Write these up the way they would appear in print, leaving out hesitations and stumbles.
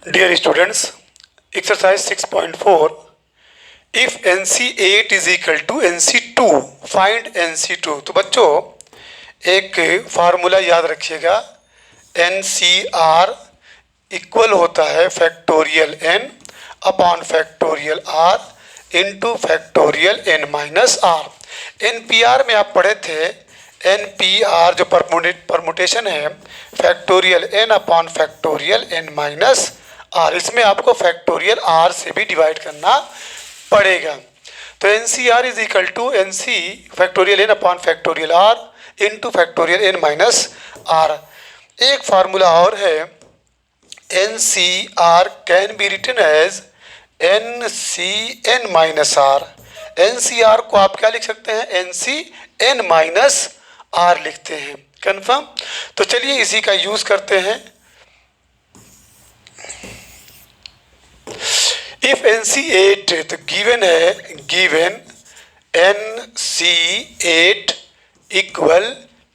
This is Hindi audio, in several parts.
Dear students, exercise 6.4, if NC8 is equal to NC2, find NC2। तो बच्चों एक फार्मूला याद रखिएगा, NCR इक्वल होता है factorial N upon factorial R into factorial N minus R। NPR में आप पढ़े थे, NPR जो परमुटेशन है factorial N upon factorial N minus R, इसमें आपको फैक्टोरियल R से भी डिवाइड करना पड़ेगा। तो NCR is equal to NC factorial N upon factorial R into factorial N minus R। एक फार्मूला और है, NCR can be written as NCN minus R। NCR को आप क्या लिख सकते हैं, NCN माइनस R लिखते हैं। कन्फर्म? तो चलिए इसी का यूज करते हैं। इफ NC8 तो गिवन है, गिवन NC8 इक्वल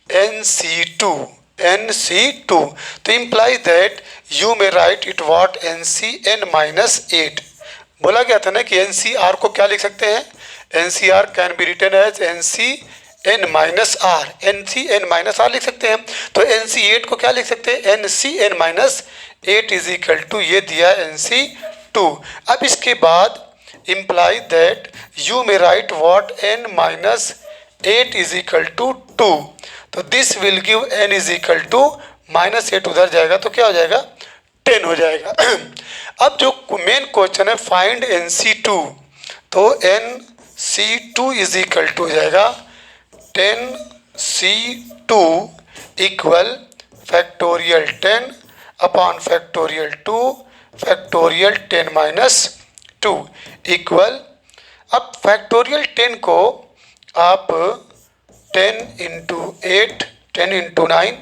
NC2, तो imply that you may right it what NCN minus 8। बोला गया था ना कि NCR को क्या लिख सकते हैं, NCR can be written as NCN minus R, NCN minus R लिख सकते हैं। तो NC8 को क्या लिख सकते हैं, NCN minus 8 is equal to ये दिया NC2। अब इसके बाद imply that you may write what N minus 8 is equal to 2। तो this will give N is equal to minus 8 उधर जाएगा तो क्या हो जाएगा, 10 हो जाएगा। अब जो मेन क्वेश्चन है फाइंड NC2, तो NC2 इज इक्वल टू हो जाएगा 10C2 equal factorial 10 upon factorial 2 factorial 10 minus 2 equal, अब फैक्टोरियल 10 को आप 10 इंटू 8, 10 इंटू 9,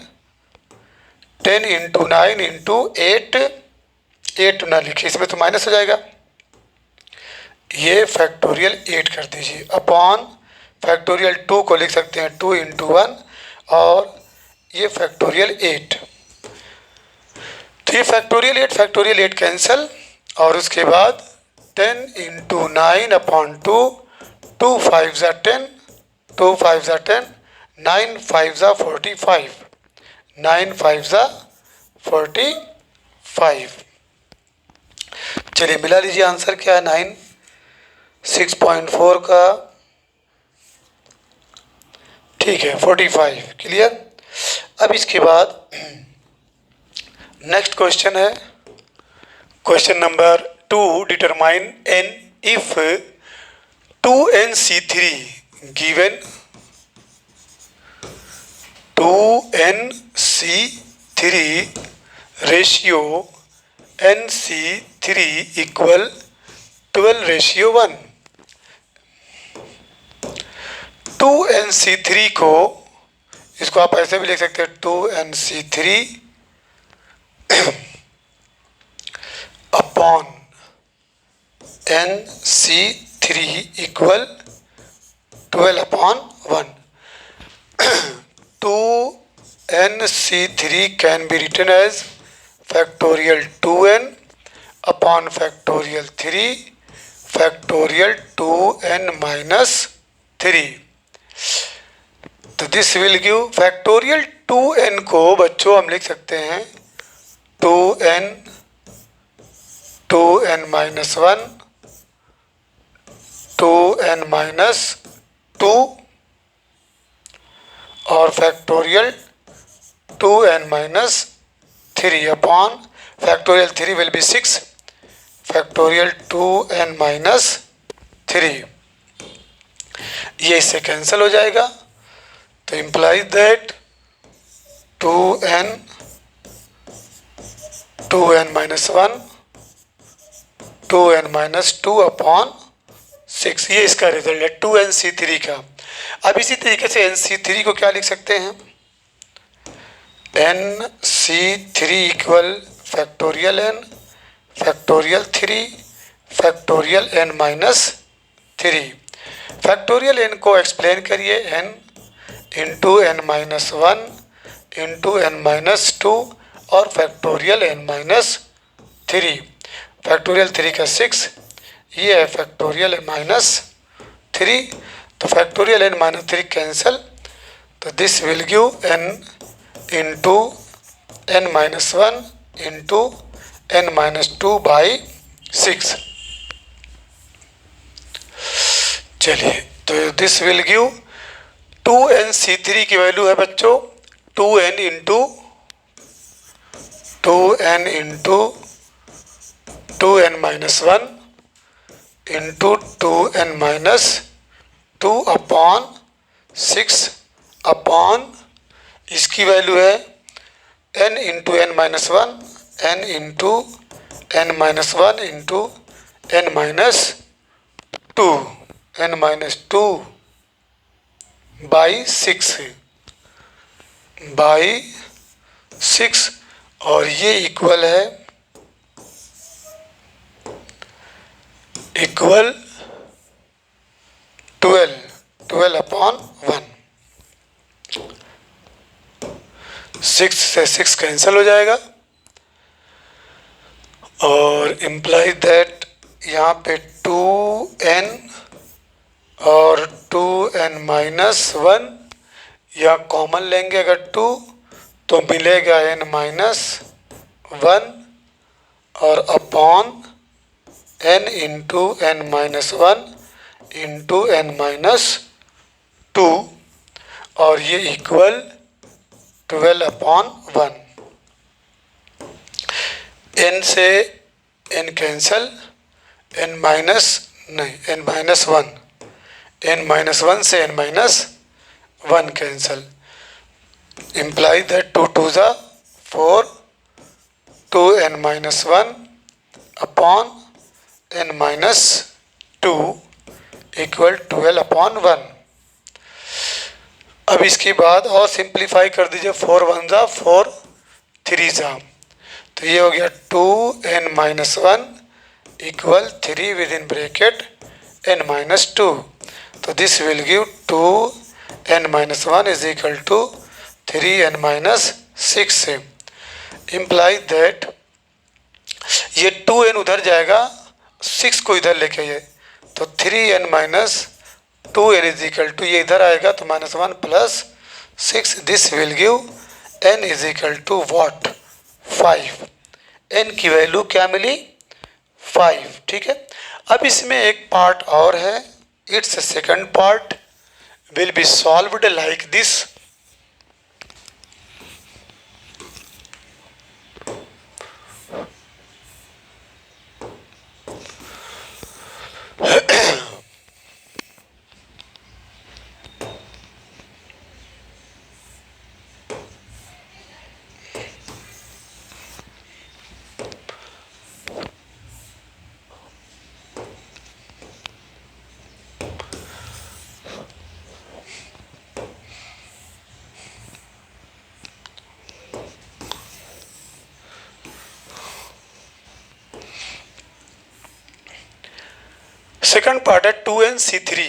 10 इंटू 9 इंटू 8 ना लिखिए, इसमें तो माइनस हो जाएगा, ये फैक्टोरियल 8 कर दीजिए अपॉन फैक्टोरियल 2 को लिख सकते हैं 2 इंटू 1 और ये फैक्टोरियल 8। तो ये फैक्टोरियल 8 कैंसिल और उसके बाद 10 इंटू 9 अपॉन 2, 2 5 ज़ा 10, 2 5 ज़ा 10, 9 5 ज़ा 45, 9 5 ज़ा 45। चलिए मिला लीजिए आंसर क्या है, 9 6.4 का ठीक है 45। क्लियर? अब इसके बाद नेक्स्ट क्वेश्चन है, question number 2, determine N if 2NC3 given 2NC3 ratio NC3 equal 12:1। 2NC3 को, इसको आप ऐसे भी लिख सकते हैं 2NC3 upon NC3 equal 12/1। 2NC3 can be written as factorial 2N upon factorial 3 factorial 2N minus 3। तो this will give factorial 2N को बच्चों हम लिख सकते हैं 2N माइनस 1, 2N माइनस 2 और factorial 2N minus 3 upon factorial 3 will be 6 factorial 2N minus 3। ये इससे कैंसिल हो जाएगा, तो implies that 2N minus 1, 2N minus 2 upon 6, ये इसका रिजल्ट है 2NC3 का। अब इसी तरीके से NC3 को क्या लिख सकते हैं, NC3 equal factorial N factorial 3 factorial N minus 3। Factorial N को एक्सप्लेन करिए, N into N minus 1 into N minus 2 और फैक्टोरियल N माइनस 3, फैक्टोरियल 3 का 6, ये है फैक्टोरियल -3, तो फैक्टोरियल n-3 कैंसिल, तो this will give n into n-1 into n-2/6। चलिए, तो दिस विल गिव 2nc3 की वैल्यू है बच्चों 2n into 2n into 2n-1 into 2n-2 upon 6 upon इसकी वैल्यू है n into n-1, n into n-1 into n-2, n-2/6 और ये इक्वल है इक्वल 12 अपॉन 1। 6 से 6 कैंसिल हो जाएगा और इम्प्लाई दैट यहाँ पे 2n और 2n-1 या कॉमन लेंगे अगर 2 तो मिलेगा n-1 और upon n into n-1 into n-2 और ये इक्वल 12 अपॉन 1। n से n कैंसल, n-1 से n-1 कैंसल, इम्प्लाई दैट 2 2 ज़ा 4, 2n-1 upon n-2 equal 12 upon 1। अब इसके बाद और सिंप्लीफाई कर दीजिए, 4 1 ज़ा 4, 3 ज़ा, तो ये हो गया 2n-1 equal 3 with in bracket n-2, तो this will give 2n-1 is equal to 3n-6। Imply that ये 2n उधर जाएगा, 6 को इधर लेके आइए, तो 3n-2n इज इक्वल टू ये इधर आएगा तो -1 plus 6, this will give n is equal to what 5। n की वैल्यू क्या मिली 5। ठीक है, अब इसमें एक पार्ट और है, it's second part will be solved like this. Second part है 2nc3,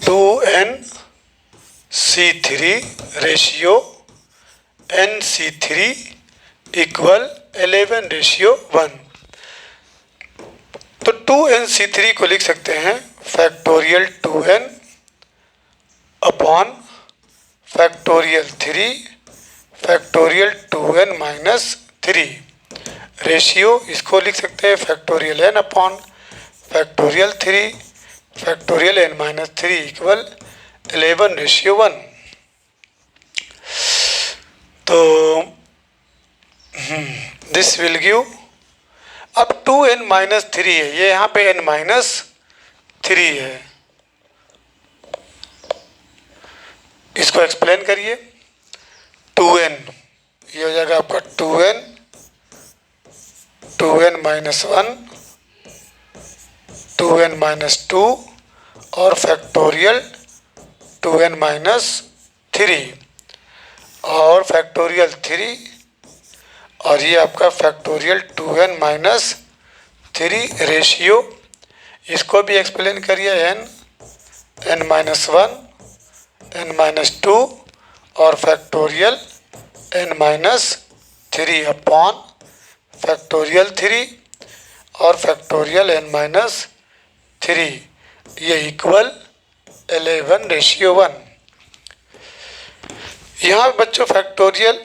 2nc3 ratio nc3 equal 11:1। तो 2nc3 को लिख सकते हैं factorial 2n upon factorial 3 factorial 2n-3 ratio, इसको लिख सकते हैं factorial n upon factorial 3 factorial n-3 equal 11:1। तो दिस विल गिव, अब 2n-3 है, ये यहाँ पे n-3 है, इसको एक्सप्लेन करिए। 2n ये हो जाएगा आपका 2n-1 2n-2 और फैक्टोरियल 2n-3 और फैक्टोरियल 3 और ये आपका फैक्टोरियल 2n-3 रेशियो, इसको भी एक्सप्लेन करिए n-1 n-2 और factorial n minus 3 upon factorial 3 और फैक्टोरियल n माइनस 3, ये इक्वल 11:1। यहाँ बच्चों factorial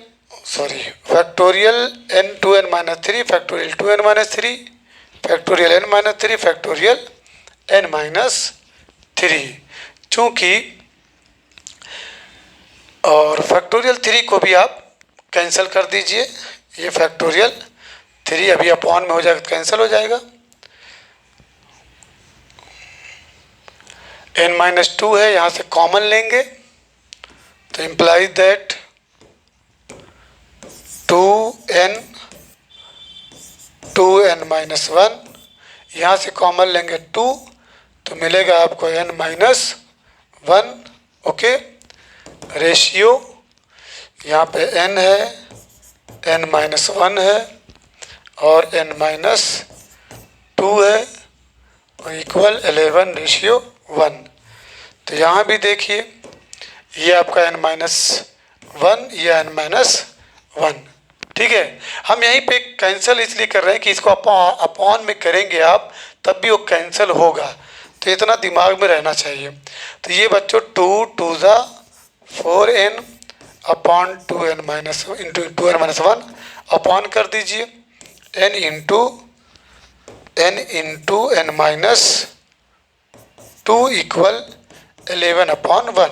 n to n minus 3, factorial 2n minus 3, factorial n minus 3, factorial n minus 3, चूँकि और फैक्टोरियल 3 को भी आप कैंसिल कर दीजिए। ये फैक्टोरियल 3 अभी अपॉन में हो जाएगा, कैंसिल हो जाएगा। n माइनस 2 है, यहाँ से कॉमन लेंगे तो इम्प्लाइज दैट 2n माइनस 1, यहाँ से कॉमन लेंगे 2 तो मिलेगा आपको n माइनस 1। ओके, रेशियो यहाँ पे n है, n माइनस 1 है और n माइनस 2 है और इक्वल 11:1। तो यहाँ भी देखिए ये आपका n माइनस 1, ये n माइनस 1, ठीक है। हम यहीं पे कैंसिल इसलिए कर रहे हैं कि इसको अपॉन में करेंगे आप तब भी वो कैंसिल होगा, तो इतना दिमाग में रहना चाहिए। तो ये बच्चों 2 ज़ा 4n upon 2n minus into 2n minus 1 upon कर दीजिए n into n minus 2 equal 11/1।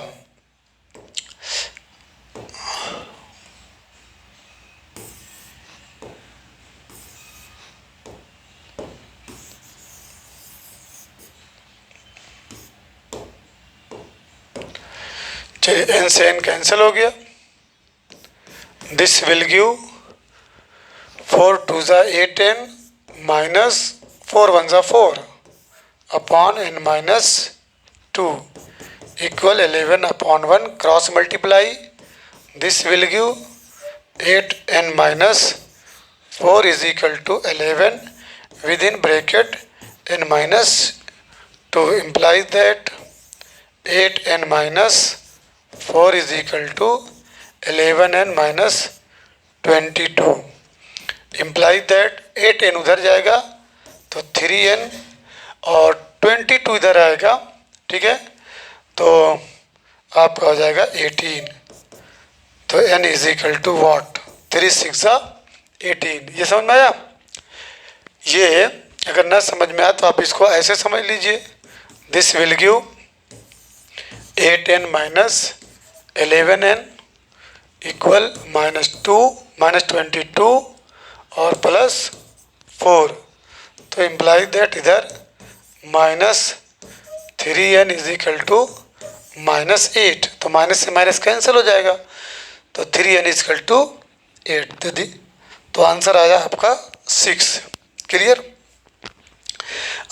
चलिए n से n कैंसिल हो गया। दिस विल गिव 4 2 ज़ा 8n माइनस 4 1 ज़ा 4 upon n minus 2 equal 11/1। Cross multiply, this will give 8n minus 4 is equal to 11 with in bracket n minus 2 implies that 8n minus 4 is equal to 11n minus 22 implies that 8n उधर जाएगा तो 3n और 22 इधर आएगा, ठीक है, तो आपका हो जाएगा 18। तो n is equal to what, 3 6 ज़ा 18। ये समझ में आया? ये अगर ना समझ में आया तो आप इसको ऐसे समझ लीजिए, this will give 8n minus 11n equal -2 -22 और प्लस 4। तो इम्प्लाई दैट इधर -3n इज इक्वल टू -8, तो माइनस से माइनस कैंसिल हो जाएगा, तो 3n इज इक्वल टू 8 दी। तो आंसर आया आपका 6। क्लियर?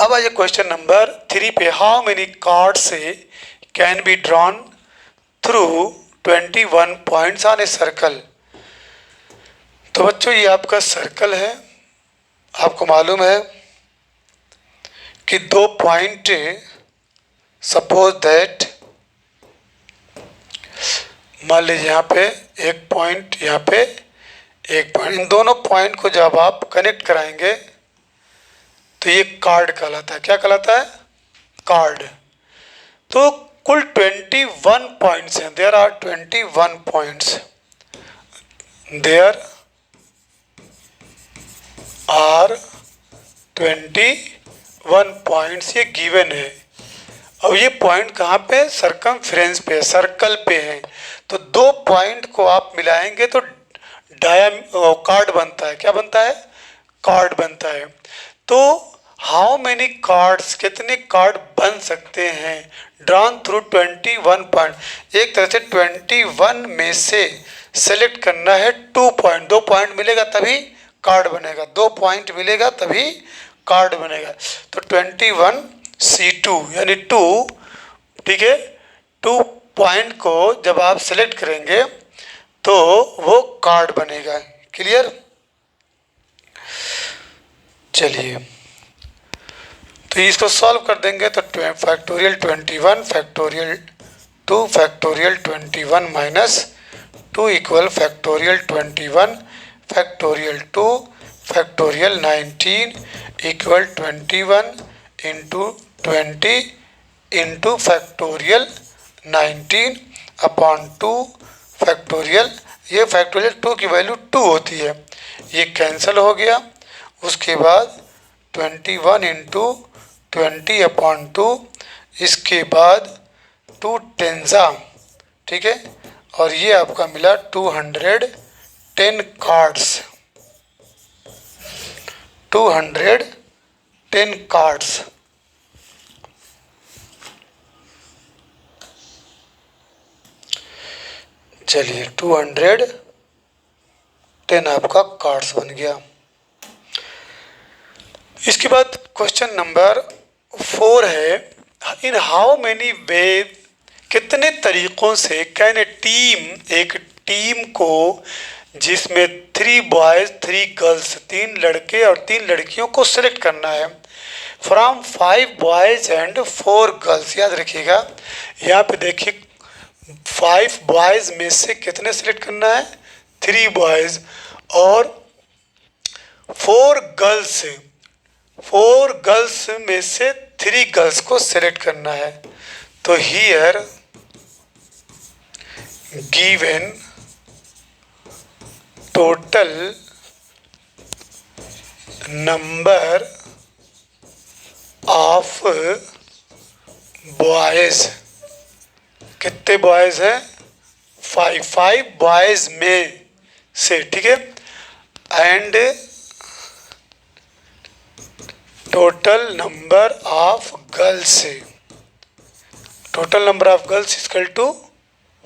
अब आइए क्वेश्चन नंबर 3 पे। हाउ मेनी कार्ड से can be drawn through 21 points on a circle. तो बच्चों ये आपका सर्कल है, आपको मालूम है कि 2 पॉइंट, सपोज दैट मान लीजिए यहाँ पे एक पॉइंट, यहाँ पे एक पॉइंट, इन दोनों पॉइंट को जब आप कनेक्ट कराएंगे तो ये कार्ड कहलाता है। क्या कहलाता है? कार्ड। तो कुल 21 पॉइंट्स हैं, there are 21 points, there are 21 points, ये गिवन है। अब ये पॉइंट कहाँ पे? सरकमफ्रेंस पे, सर्कल पे है। तो 2 पॉइंट को आप मिलाएंगे तो कार्ड बनता है। क्या बनता है? कार्ड बनता है। तो हाउ मेनी कार्ड्स, कितने कार्ड बन सकते हैं ड्रॉन थ्रू 21 पॉइंट। एक तरह से 21 में से सेलेक्ट करना है 2 पॉइंट। 2 पॉइंट मिलेगा तभी कार्ड बनेगा, 2 पॉइंट मिलेगा तभी कार्ड बनेगा। तो 21 C2 यानी 2, ठीक है, 2 पॉइंट को जब आप सेलेक्ट करेंगे तो वो कार्ड बनेगा। क्लियर? चलिए तो इसको सॉल्व कर देंगे तो factorial 21 factorial 2 factorial 21 minus 2 equal factorial 21 factorial 2 factorial 19 equal 21 into 20 into factorial 19 upon 2 factorial, ये फैक्टोरियल 2 की वैल्यू 2 होती है, ये कैंसिल हो गया। उसके बाद 21 इंटू 20 अपॉन 2, इसके बाद 2 टेंजा, ठीक है, और ये आपका मिला 210 कार्ड्स, 210 कार्ड्स। चलिए 210 आपका कार्ड्स बन गया। इसके बाद क्वेश्चन नंबर 4 है, इन हाउ मेनी वे, कितने तरीकों से कैन ए टीम, एक टीम को जिसमें 3 बॉयज 3 गर्ल्स, 3 लड़के और 3 लड़कियों को सिलेक्ट करना है, फ्रॉम 5 बॉयज एंड 4 गर्ल्स। याद रखिएगा यहाँ पे देखिए 5 बॉयज में से कितने सिलेक्ट करना है, 3 बॉयज, और 4 गर्ल्स, 4 गर्ल्स में से 3 गर्ल्स को सिलेक्ट करना है। तो here given total number of boys, कितने बॉयज हैं, 5 बॉयज में से, ठीक है, and total number of girls, total number of girls equal to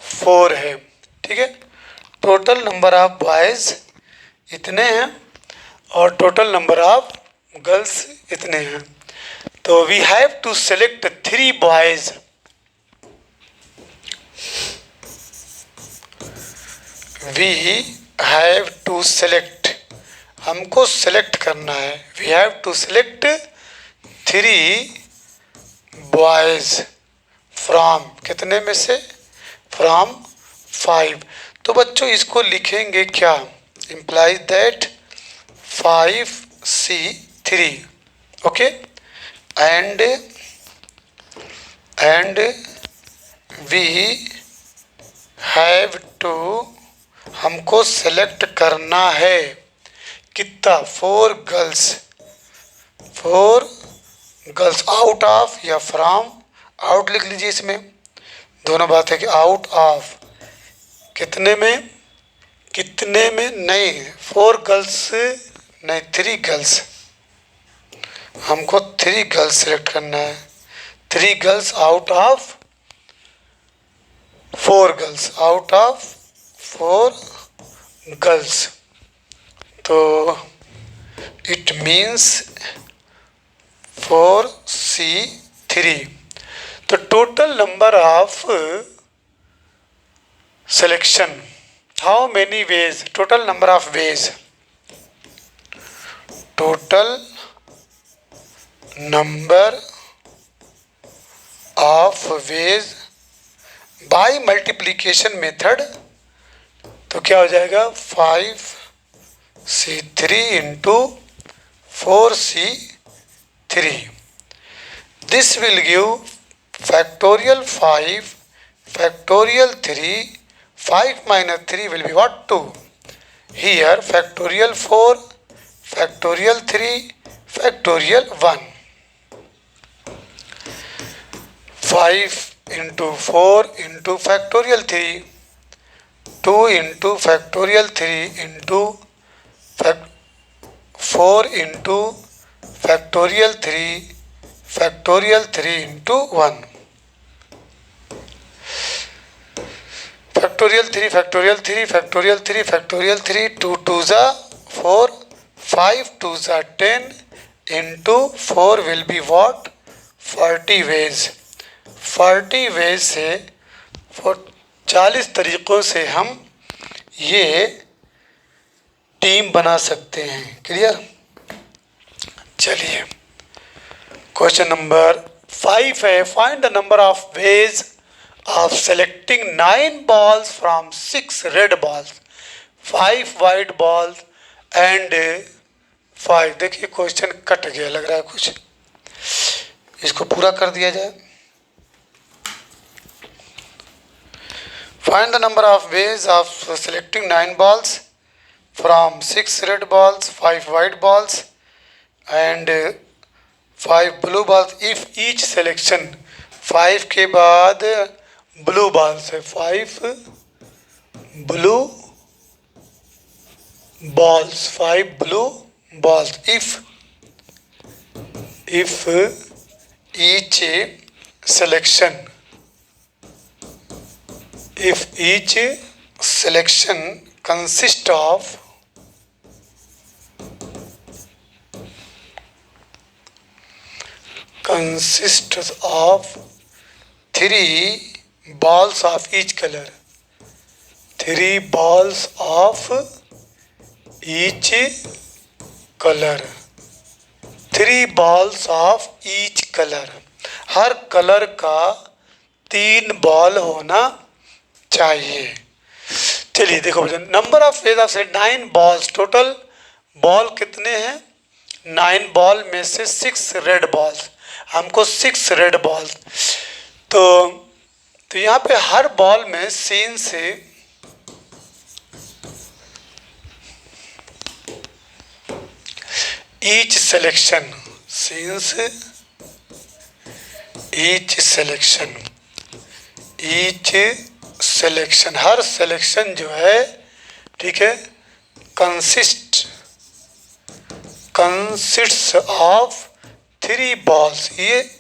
4 है, ठीक है। टोटल नंबर ऑफ बॉयज इतने हैं और टोटल नंबर ऑफ गर्ल्स इतने हैं। तो we have to select 3 boys, we have to select, हमको सेलेक्ट करना है, we have to select 3 boys from, कितने में से, फ्रॉम 5। तो बच्चों इसको लिखेंगे क्या, implies that 5C3, okay, and we have to, हमको सेलेक्ट करना है कितना, 4 गर्ल्स, 4 गर्ल्स आउट ऑफ या फ्रॉम, आउट लिख लीजिए, इसमें दोनों बात है कि आउट ऑफ, कितने में, कितने में नहीं, 4 गर्ल्स नहीं, 3 गर्ल्स, हमको 3 गर्ल्स सेलेक्ट करना है, 3 girls out of 4 girls, out of 4 girls. तो इट मीन्स 4C3। तो total number of selection, how many ways, total number of ways, total number of ways bye multiplication method, तो क्या हो जाएगा 5C3 into 4C3, this will give factorial 5 factorial 3, 5 minus 3 will be what, 2, here factorial 4 factorial 3 factorial 1, 5 into 4 into factorial 3, 2 into factorial 3 into 4 into factorial 3 into 1, factorial 3 factorial 3 factorial 3 factorial 3, 2 2s are 4, 5 2s are 10 into 4 will be what, 40 ways, 40 ways से 40 तरीक़ों से हम ये टीम बना सकते हैं। क्लियर। चलिए क्वेश्चन नंबर 5 है, find the number of ways of selecting 9 balls from 6 red balls, 5 white balls and 5। देखिए क्वेश्चन कट गया लग रहा है कुछ, इसको पूरा कर दिया जाए। Find the number of ways of selecting 9 balls from 6 red balls, 5 white balls and 5 blue balls if each selection 5 के बाद ब्लू balls है, 5 blue balls, 5 blue balls if each selection consists of 3 balls of each color, 3 balls of each color, 3 balls of each color, her colour का 3 बॉल होना चाहिए। चलिए देखो बच्चों, number of ways of 9 balls, total ball कितने हैं? 9 बॉल में से 6 रेड बॉल्स, हमको 6 रेड बॉल्स, तो यहाँ पे हर बॉल में सीन से ईच सिलेक्शन, सीन से ईच सिलेक्शन, हर सिलेक्शन जो है, ठीक है, कंसिस्ट्स ऑफ 3 बॉल्स, ये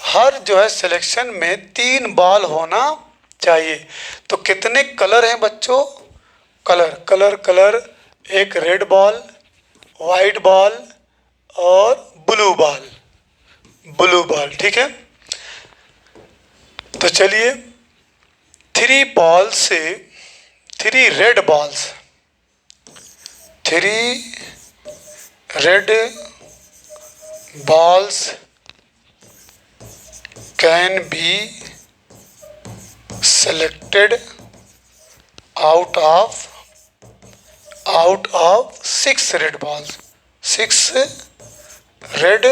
हर जो है सिलेक्शन में 3 बॉल होना चाहिए। तो कितने कलर हैं बच्चों? कलर, एक रेड बॉल, वाइट बॉल और ब्लू बॉल, ठीक है। तो चलिए 3 बॉल से 3 red balls, 3 red balls can be selected out of 6 red balls, 6 red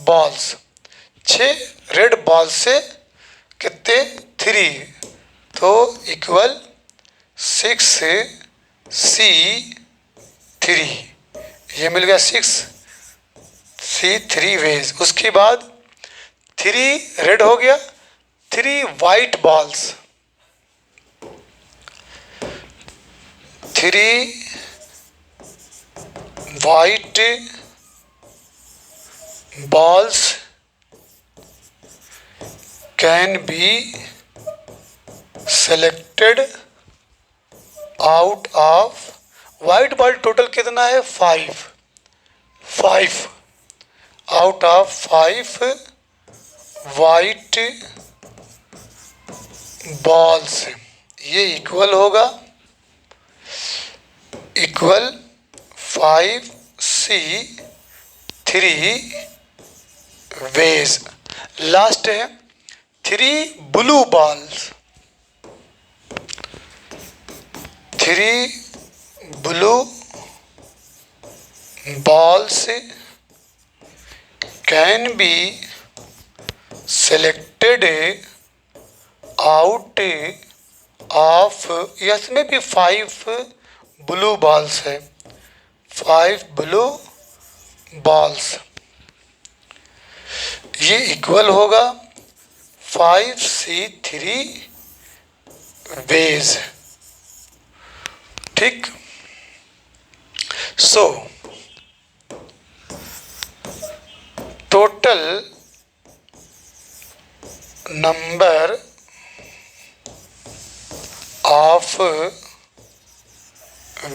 balls, 6 red ball से कितने? 3, तो इक्वल 6C3, ये मिल गया 6C3 वेज। उसके बाद 3 रेड हो गया, 3 white balls, 3 white balls can be selected out of, white ball total कितना है? 5 आउट ऑफ 5 वाइट बॉल्स, ये इक्वल होगा 5C3 वेज। लास्ट है 3 blue balls, 3 blue balls can be selected out of, इसमें भी 5 ब्लू बॉल्स है, 5 ब्लू बॉल्स, ये इक्वल होगा 5C3 वेज, ठीक। So total number of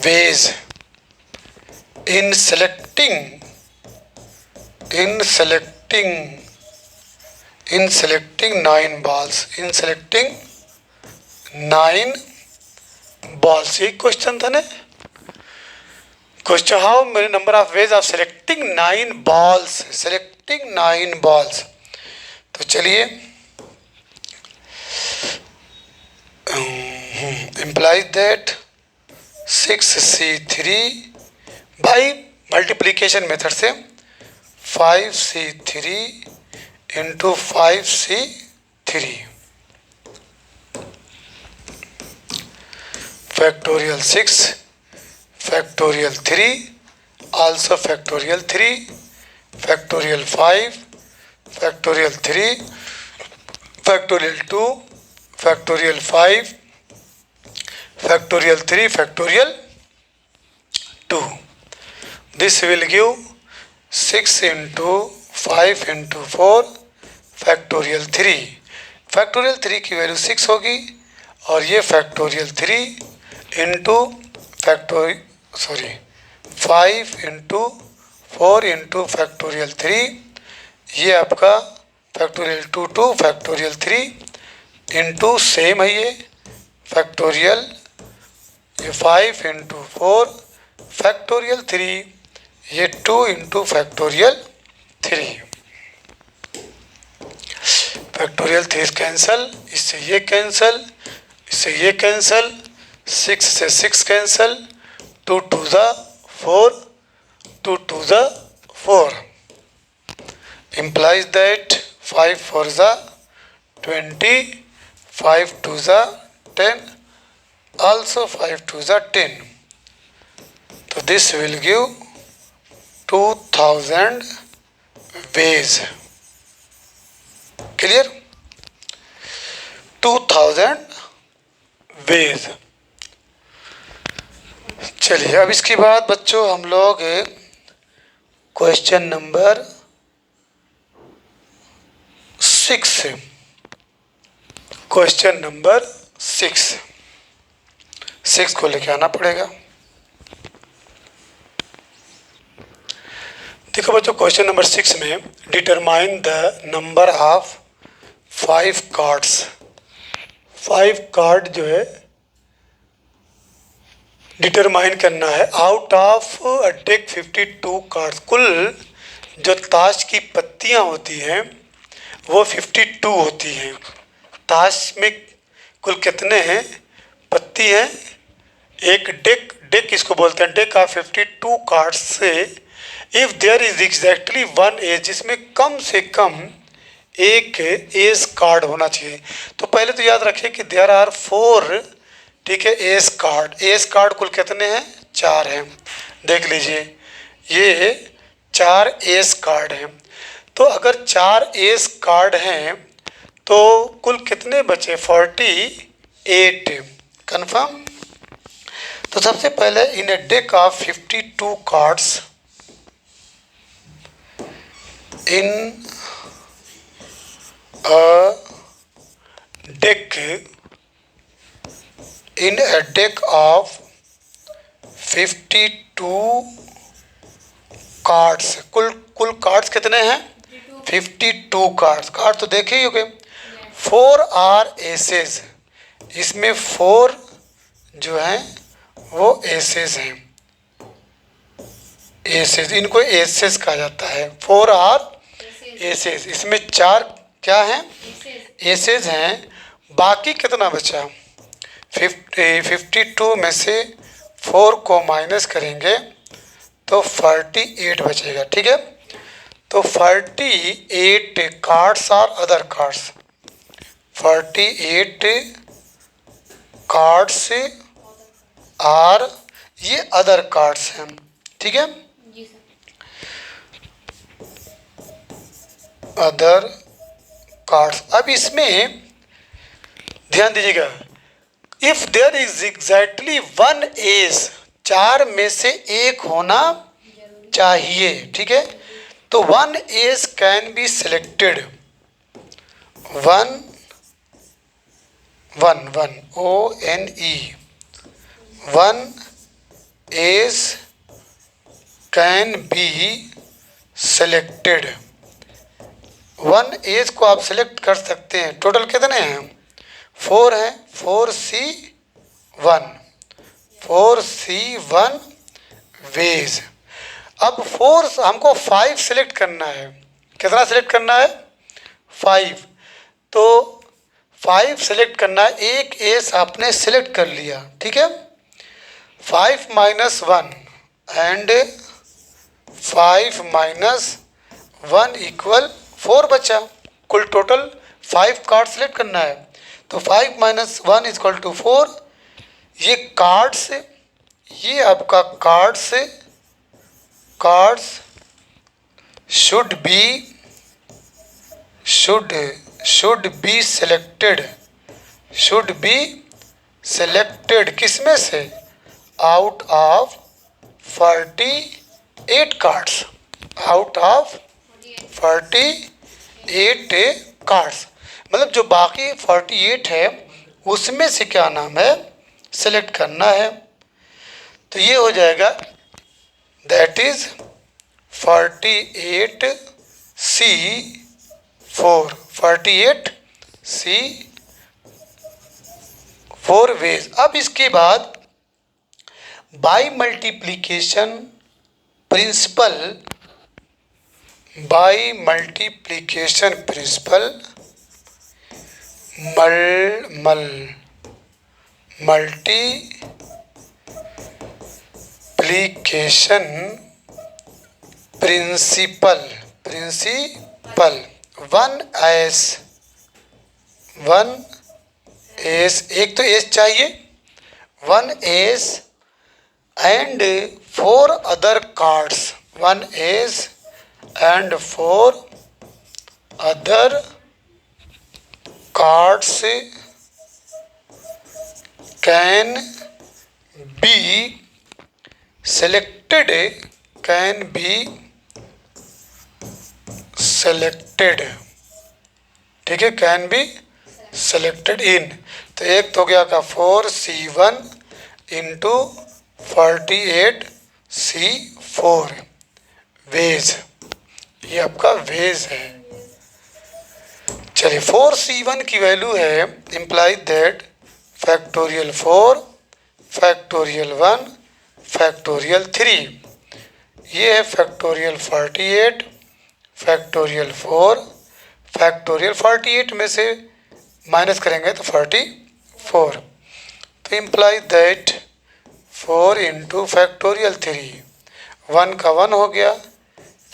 ways in selecting 9 balls, in selecting 9 balls, ये क्वेश्चन था ना। Question: how many number of ways of selecting 9 balls? तो चलिए implies that 6c3 by multiplication method से 5c3 into 5c3 factorial 6 factorial 3 also factorial 3 factorial 5 factorial 3 factorial 2 factorial 5 factorial 3 factorial 2. This will give 6 into 5 into 4 factorial 3. factorial 3 की वैल्यू 6 होगी और ये factorial 3 into factorial 5 into 4 into factorial 3, ये आपका factorial 2 two factorial 3 into same है ये फैक्टोरियल 5 इंटू 4 फैक्टोरियल 3, ये 2 इंटू फैक्टोरियल 3. फैक्टोरियल 3 कैंसल, इससे ये कैंसल, इससे ये कैंसल, 6 से 6 कैंसल, 2 टू ज़ा 4, 2 टू ज़ा 4 implies that 5 4 ज़ा 20, 5 2 ज़ा 10, also 5 2 ज़ा 10. तो this will give 2000 ways. Clear? 2000 ways. चलिए अब इसके बाद बच्चों हम लोग क्वेश्चन नंबर 6, क्वेश्चन नंबर 6 को लेके आना पड़ेगा. देखो बच्चों क्वेश्चन नंबर 6 में determine the number of 5 cards. 5 card जो है डिटरमाइन करना है out of a deck 52 cards. कुल जो ताश की पत्तियां होती हैं वो 52 होती हैं. ताश में कुल कितने हैं पत्ती हैं? एक डेक इसको बोलते हैं, डेक ऑफ 52 कार्ड्स से if there is exactly one ace, जिसमें कम से कम एक एस कार्ड होना चाहिए. तो पहले तो याद रखिए कि देयर आर 4, ठीक है, एस कार्ड कुल कितने हैं? 4 हैं. देख लीजिए ये 4 एस कार्ड हैं. तो अगर 4 एस कार्ड हैं तो कुल कितने बचे? 48. कंफर्म. तो सबसे पहले in a deck of 52 cards, in a deck of 52 cards. कुल कार्ड्स कितने हैं? 52 कार्ड्स. कार्ड तो देखे ही होंगे. 4 आर एसेस, इसमें 4 जो हैं वो एसेस हैं. एसेस, इनको एसेस कहा जाता है. 4 आर एसेस, इसमें 4 क्या हैं? एसेस हैं. बाकी कितना बचा? 52 में से 4 को माइनस करेंगे तो 48 बचेगा. ठीक है. तो 48 कार्ड्स और अदर कार्ड्स, 48 कार्ड्स और ये अदर कार्ड्स हैं. ठीक है. Other cards. अब इसमें ध्यान दीजिएगा, if there is exactly one ace, 4 में से एक होना चाहिए. ठीक है. तो 1 ace can be selected. 1 ONE 1 ace can be selected. 1 ace को आप सिलेक्ट कर सकते हैं. टोटल कितने हैं? 4 हैं. 4C1 veg. अब 4 हमको 5 सिलेक्ट करना है. कितना सिलेक्ट करना है? 5. तो 5 सेलेक्ट करना है, एक एस आपने सेलेक्ट कर लिया, ठीक है। 5 - 1 एंड 5 - 1 = 4 बचा। कुल टोटल 5 कार्ड सेलेक्ट करना है, तो 5 - 1 = 4। ये कार्ड्स, ये आपका कार्ड्स शुड बी सेलेक्टेड किसमें से? Out of 48 cards, out of 48 cards, मतलब जो बाकी 48 है उसमें से क्या नाम है, सेलेक्ट करना है। तो ये हो जाएगा, दैट इज 48C4 वेज। अब इसके बाद by multiplication principle multiplication principle 1s, एक तो एस चाहिए, 1s and 4 other cards, 1s and 4 other cards can be selected, ठीक है, कैन बी सेलेक्टेड इन। तो एक तो गया का 4C1 × 48C4 वेज, ये आपका वेज है। चलिए 4C1 की वैल्यू है, imply that factorial 4 factorial 1 factorial 3, ये है फैक्टोरियल 48 फैक्टोरियल 4 फैक्टोरियल 48 में से माइनस करेंगे तो 44। तो इम्प्लाई दैट 4 × फैक्टोरियल 3, 1 का 1 हो गया,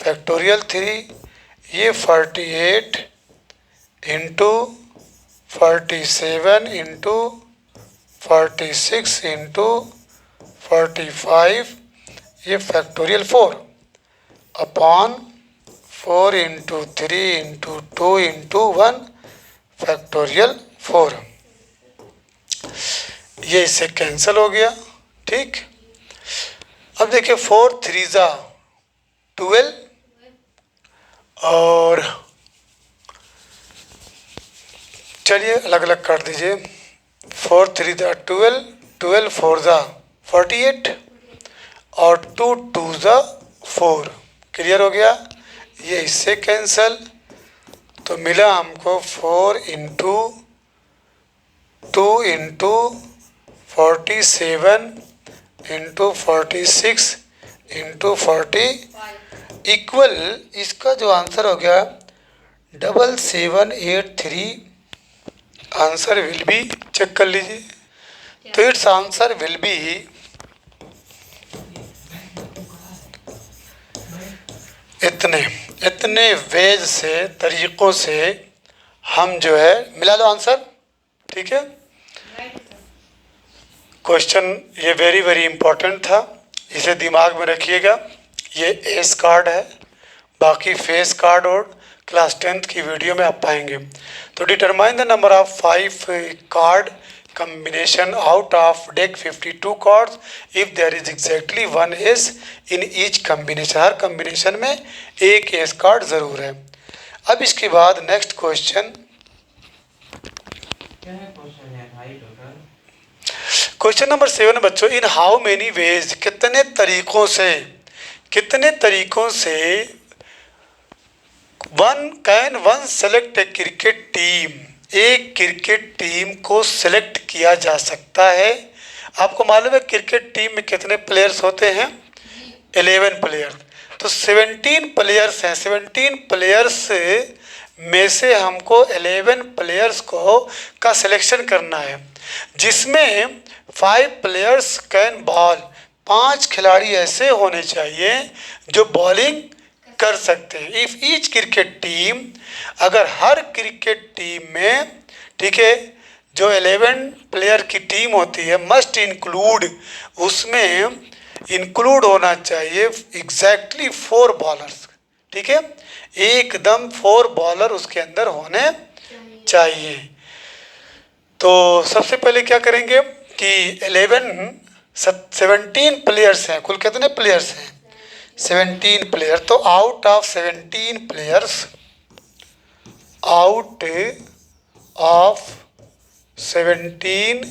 फैक्टोरियल 3, ये 48 × 47 × 46 × 45, ये फैक्टोरियल 4 अपॉन 4 × 3 × 2 × 1 फैक्टोरियल 4, ये इससे कैंसिल हो गया, ठीक। अब देखिए 4 × 3 = 12 और चलिए अलग अलग कर दीजिए, 4 × 3 = 12, 12 × 4 = 48 और 2 × 2 = 4, क्लियर हो गया, ये इससे कैंसल। तो मिला हमको 4 × 2 × 47 × 46 × 40 इक्वल, इसका जो आंसर हो गया 7783। आंसर विल बी, चेक कर लीजिए, तो इट्स आंसर विल बी इतने वेज से, तरीक़ों से हम जो है मिला लो आंसर, ठीक है। क्वेश्चन ये वेरी वेरी इंपॉर्टेंट था, इसे दिमाग में रखिएगा। ये एस कार्ड है, बाकी फेस कार्ड और क्लास 10th की वीडियो में आप पाएंगे। तो determine the number of 5 card combination out of deck 52 cards if there is exactly 1 ace in each combination, her combination में एक एस कार्ड ज़रूर है। अब इसके बाद नेक्स्ट क्वेश्चन, क्वेश्चन नंबर 7 बच्चों, इन हाउ मेनी वेज, कितने तरीकों से वन सेलेक्ट ए क्रिकेट टीम, एक क्रिकेट टीम को सेलेक्ट किया जा सकता है। आपको मालूम है क्रिकेट टीम में कितने प्लेयर्स होते हैं? 11 प्लेयर। तो 17 प्लेयर्स हैं, 17 प्लेयर्स में से हमको 11 प्लेयर्स को का सिलेक्शन करना है, जिसमें 5 प्लेयर्स कैन बॉल, 5 खिलाड़ी ऐसे होने चाहिए जो बॉलिंग कर सकते हैं। इफ़ ईच क्रिकेट टीम, अगर हर क्रिकेट टीम में, ठीक है, जो 11 प्लेयर की टीम होती है मस्ट इंक्लूड, उसमें इंक्लूड होना चाहिए एग्जैक्टली 4 बॉलर्स, ठीक है, एकदम 4 बॉलर उसके अंदर होने चाहिए। तो सबसे पहले क्या करेंगे कि 17 प्लेयर्स हैं, कुल कितने प्लेयर्स हैं? 17 प्लेयर। तो out of 17 players, out of 17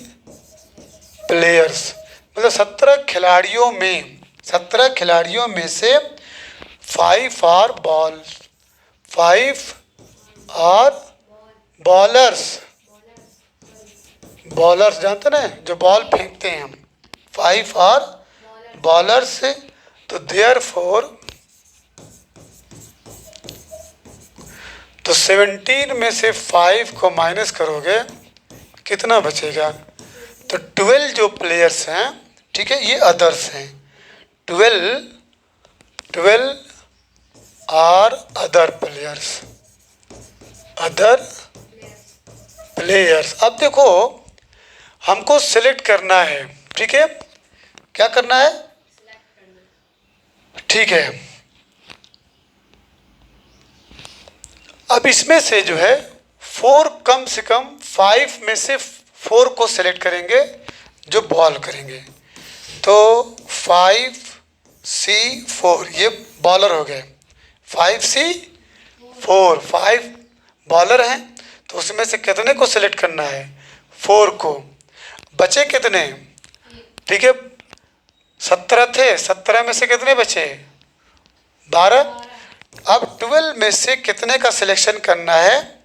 players मतलब 17 खिलाड़ियों में से 5 are ball, 5 are bowlers, bowlers जानते ना, जो बॉल फेंकते हैं हम, 5 आर बॉलर्स। तो देयरफॉर, तो 17 में से 5 को माइनस करोगे कितना बचेगा? तो 12 जो प्लेयर्स हैं, ठीक है, ये अदर्स हैं, 12 are other players, other players. अब देखो हमको सिलेक्ट करना है, ठीक है, क्या करना है? ठीक है, अब इसमें से जो है 4, कम से कम 5 में से 4 को सिलेक्ट करेंगे जो बॉल करेंगे। तो 5C4 ये बॉलर हो गए, 5C4 5 बॉलर हैं, तो उसमें से कितने को सिलेक्ट करना है? 4 को। बचे कितने? ठीक है, 17 थे, 17 में से कितने बचे? 12। अब 12 में से कितने का सिलेक्शन करना है?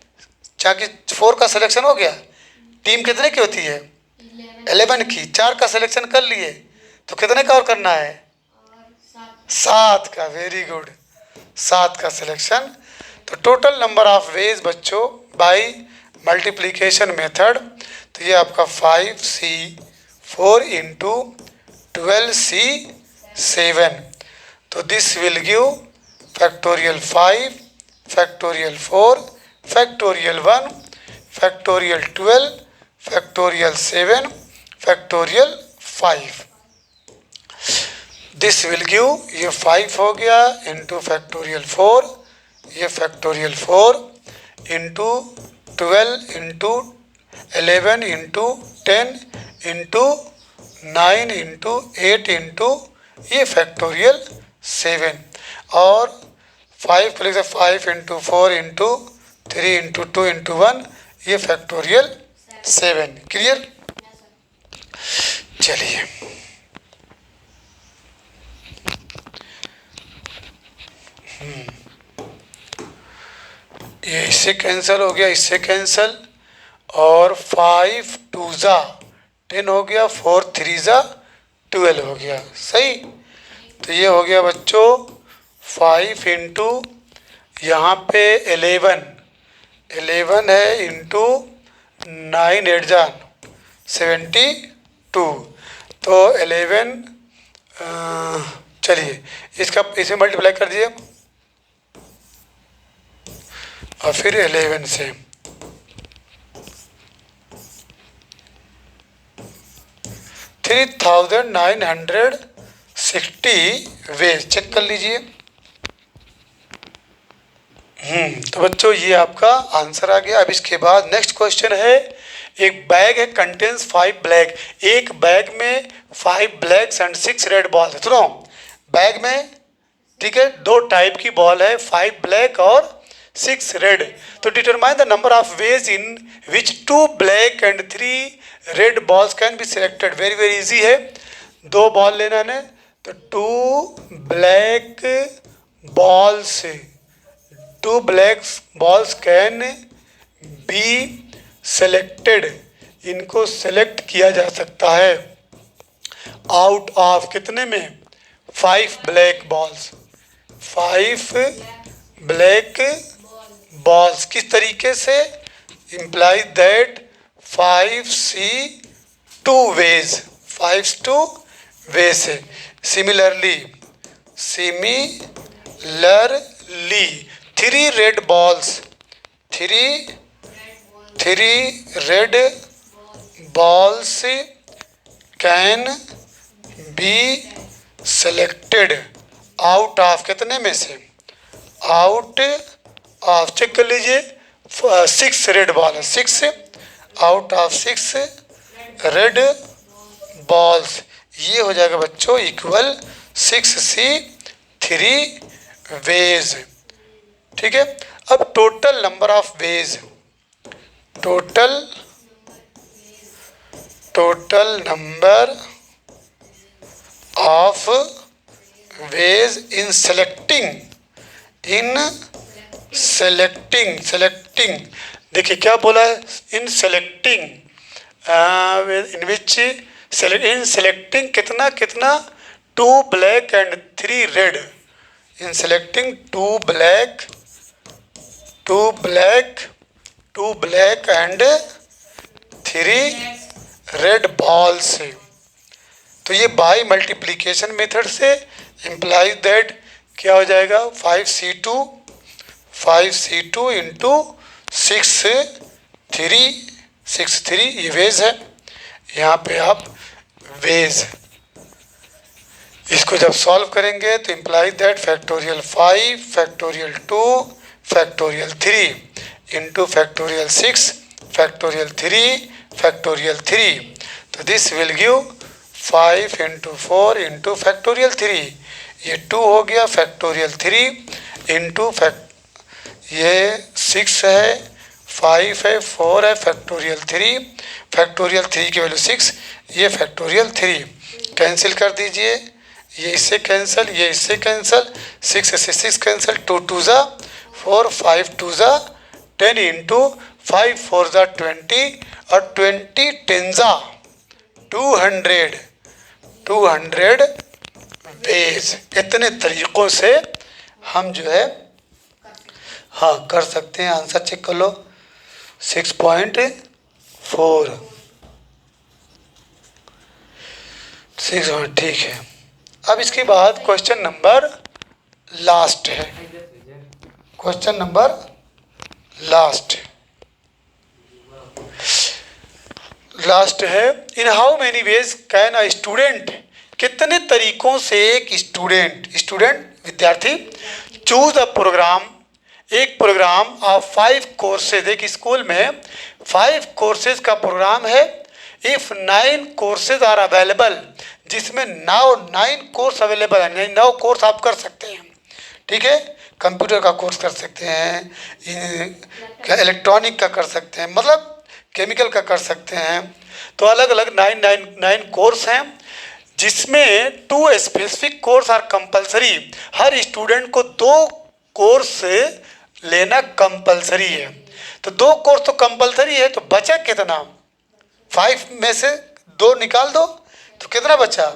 चाहे 4 का सिलेक्शन हो गया, टीम कितने की होती है? 11 की। 4 का सिलेक्शन कर लिए, तो कितने का और करना है? 7 का। वेरी गुड, 7 का सिलेक्शन। तो टोटल नंबर ऑफ वेज बच्चों बाय मल्टीप्लिकेशन मेथड, तो ये आपका 5C4 इंटू 12C7, तो this will give factorial 5, factorial 4, factorial 1, factorial 12, factorial 7, factorial 5। This will give, ये 5 हो गया इंटू फैक्टोरियल 4, ये factorial 4 into 12 into 11 into 10 into 9 into 8 into ये फैक्टोरियल 7, और 5 को लिख सकते 5 इंटू 4 इंटू 3 इंटू 2 इंटू 1, ये फैक्टोरियल 7। क्लियर? चलिए, ये इससे कैंसिल हो गया, इससे कैंसिल, और 5 2 जा 10 हो गया, 4 3 जा 12 हो गया। सही, तो ये हो गया बच्चों 5 इंटू यहाँ पे 11 है इंटू 9 8 जा 72, तो 11, चलिए इसका इसे मल्टीप्लाई कर दिए और फिर 11 से, थ्री 3960 वेज। चेक कर लीजिए। तो बच्चों ये आपका आंसर आ गया। अब इसके बाद नेक्स्ट क्वेश्चन है, एक बैग है कंटेन्स 5 ब्लैक, एक बैग में 5 ब्लैक्स एंड 6 रेड बॉल है। सुनो, बैग में, ठीक है, 2 टाइप की बॉल है, 5 ब्लैक और 6 रेड। तो determine the number of ways in which 2 black and 3 red balls can be selected. Very very easy है, 2 बॉल लेना है, तो 2 black balls, 2 black balls can be selected, इनको सेलेक्ट किया जा सकता है आउट ऑफ कितने में? 5 ब्लैक बॉल्स, 5 ब्लैक balls. किस तरीके से? implies that 5 see 2 ways, 5 2 ways है. Similarly 3 red balls, 3 red balls can be selected out of कितने में से? आउट ऑफ, चेक कर लीजिए, 6 रेड बॉल है, 6 आउट ऑफ 6 रेड बॉल्स. ये हो जाएगा बच्चों इक्वल 6 सी 3 वेज. ठीक है. अब total number of ways, total number of ways in selecting. देखिए क्या बोला है? इन सेलेक्टिंग, इन विच इन सेलेक्टिंग कितना 2 black and 3 red. In selecting 2 black and 3 red balls. तो ये बाय मल्टीप्लिकेशन मेथड से इम्प्लाइज दैट क्या हो जाएगा? 5c2 इंटू 6 3 ये वेज है. यहाँ पे आप वेज इसको जब सॉल्व करेंगे तो implies that factorial 5 factorial 2 factorial 3 into factorial 6 factorial 3 factorial 3. तो this will give 5 into 4 into factorial 3. ये 2 हो गया फैक्टोरियल 3 इंटू ये 6 है, 5 है, 4 है, फैक्टोरियल 3 की वैल्यू 6, ये फैक्टोरियल 3. कैंसिल कर दीजिए, ये इससे कैंसिल, ये इससे कैंसिल, 6 से 6 कैंसिल, 2 2 ज़ा 4, 5 2 ज़ा 10 इंटू 5 4 ज़ा 20 और 20 10 ज़ा 200 वेज. इतने तरीक़ों से हम जो है हाँ कर सकते हैं. आंसर चेक कर लो 6.4 6. ठीक है. अब इसके बाद क्वेश्चन नंबर लास्ट है. क्वेश्चन नंबर लास्ट है. In how many ways can a student, कितने तरीकों से एक स्टूडेंट विद्यार्थी चूज अ प्रोग्राम, एक प्रोग्राम ऑफ 5 कोर्सेज. एक स्कूल में 5 कोर्सेज का प्रोग्राम है. इफ 9 कोर्सेज आर अवेलेबल, जिसमें 9 कोर्स अवेलेबल है, 9 कोर्स आप कर सकते हैं. ठीक है. कंप्यूटर का कोर्स कर सकते हैं, इलेक्ट्रॉनिक का कर सकते हैं, मतलब केमिकल का कर सकते हैं. तो अलग अलग 9 कोर्स हैं, जिसमें 2 स्पेसिफिक कोर्स आर कंपलसरी. हर स्टूडेंट को 2 कोर्स लेना कंपलसरी है. तो 2 कोर्स तो कंपलसरी है, तो बचा कितना? 5 में से 2 निकाल दो तो कितना बचा?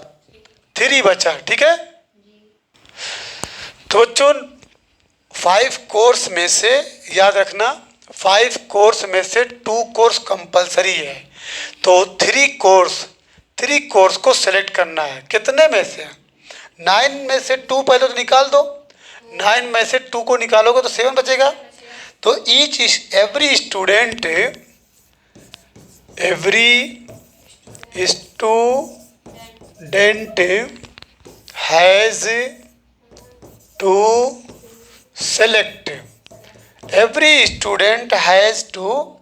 3 बचा. ठीक है. तो बच्चों 5 कोर्स में से याद रखना, 5 कोर्स में से 2 कोर्स कंपलसरी है. तो 3 कोर्स को सेलेक्ट करना है. कितने में से? 9 में से 2 पहले तो निकाल दो. 9 में से 2 को निकालोगे तो 7 बचेगा. तो every student has to select, every student has to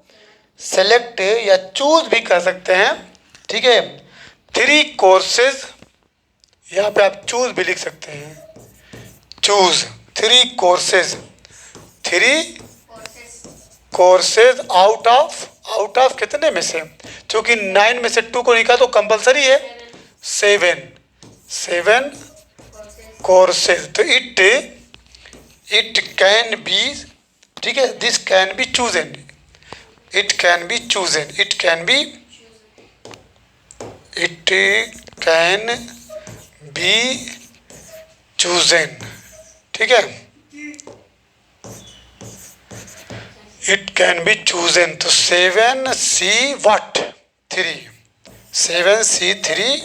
select या चूज भी कर सकते हैं. ठीक है. 3 कोर्सेज, यहाँ पे आप चूज भी लिख सकते हैं. चूज 3 कोर्सेज आउट ऑफ कितने में से? क्योंकि 9 में से 2 को निकाल तो कंपलसरी है. 7 कोर्सेज. तो इट कैन बी, ठीक है, this can be chosen, it can be chosen. ठीक है. इट कैन बी चूजन, तो 7C3 7C3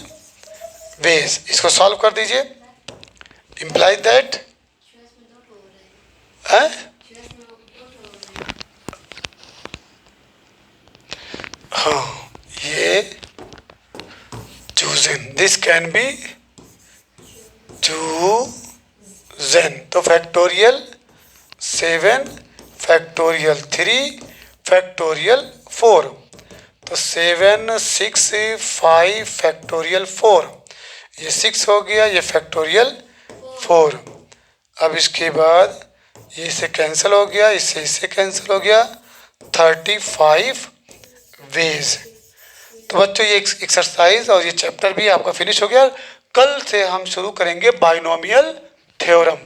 वेज। इसको सॉल्व कर दीजिए। इम्प्लाई दैट हाँ, ये chosen, this can be chosen. तो फैक्टोरियल 7 फैक्टोरियल 3 फैक्टोरियल 4, तो 7 6 5 फैक्टोरियल 4, ये 6 हो गया, ये फैक्टोरियल 4। अब इसके बाद ये इससे कैंसिल हो गया, इससे कैंसिल हो गया, 35 वेज। तो बच्चों ये एक्सरसाइज और ये चैप्टर भी आपका फिनिश हो गया। कल से हम शुरू करेंगे बाइनोमियल थ्योरम।